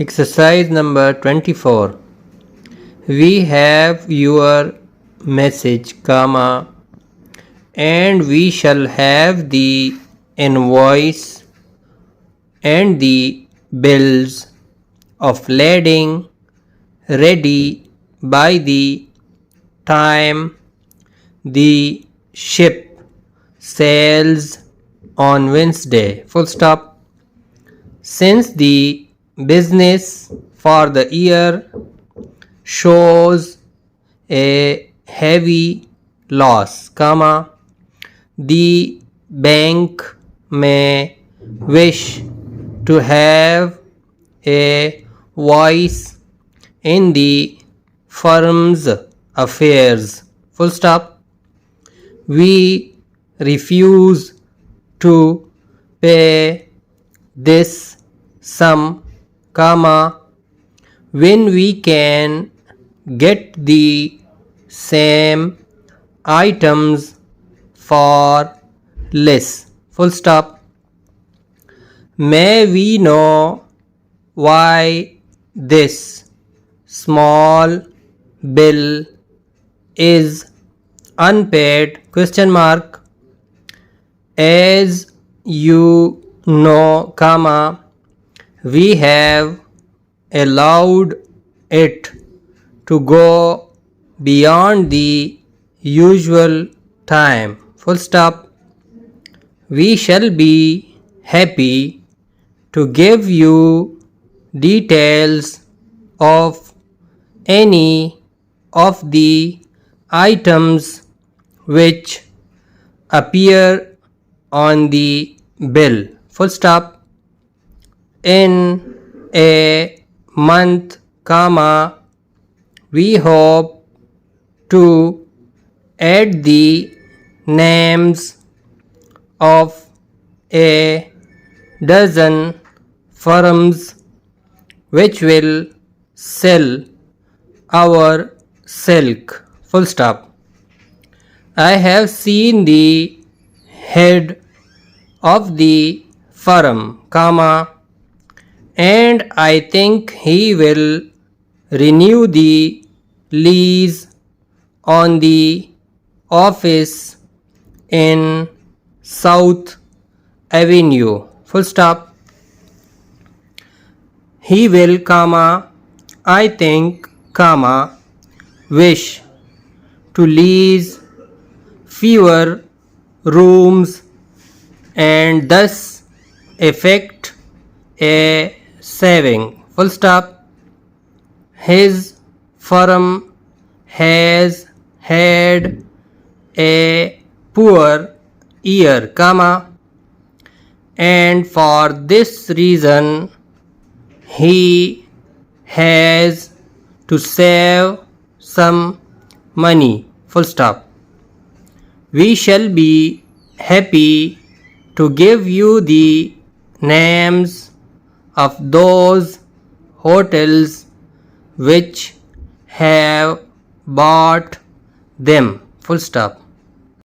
Exercise number 24. We have your message, comma, and we shall have the invoice and the bills of lading ready by the time the ship sails on Wednesday. Full stop. Since the business for the year shows a heavy loss, comma, the bank may wish to have a voice in the firm's affairs. Full stop. We refuse to pay this sum, comma, when we can get the same items for less. Full stop. May we know why this small bill is unpaid? Question mark. As you know, comma, we have allowed it to go beyond the usual time. Full stop. We shall be happy to give you details of any of the items which appear on the bill. Full stop. In a month, comma, we hope to add the names of a dozen firms which will sell our silk. Full stop. I have seen the head of the firm, comma, and I think he will renew the lease on the office in South Avenue. Full stop. He will, comma, I think, comma, wish to lease fewer rooms and thus effect a saving. Full stop. His firm has had a poor year, comma, and for this reason he has to save some money. Full stop. We shall be happy to give you the names of those hotels which have bought them. Full stop.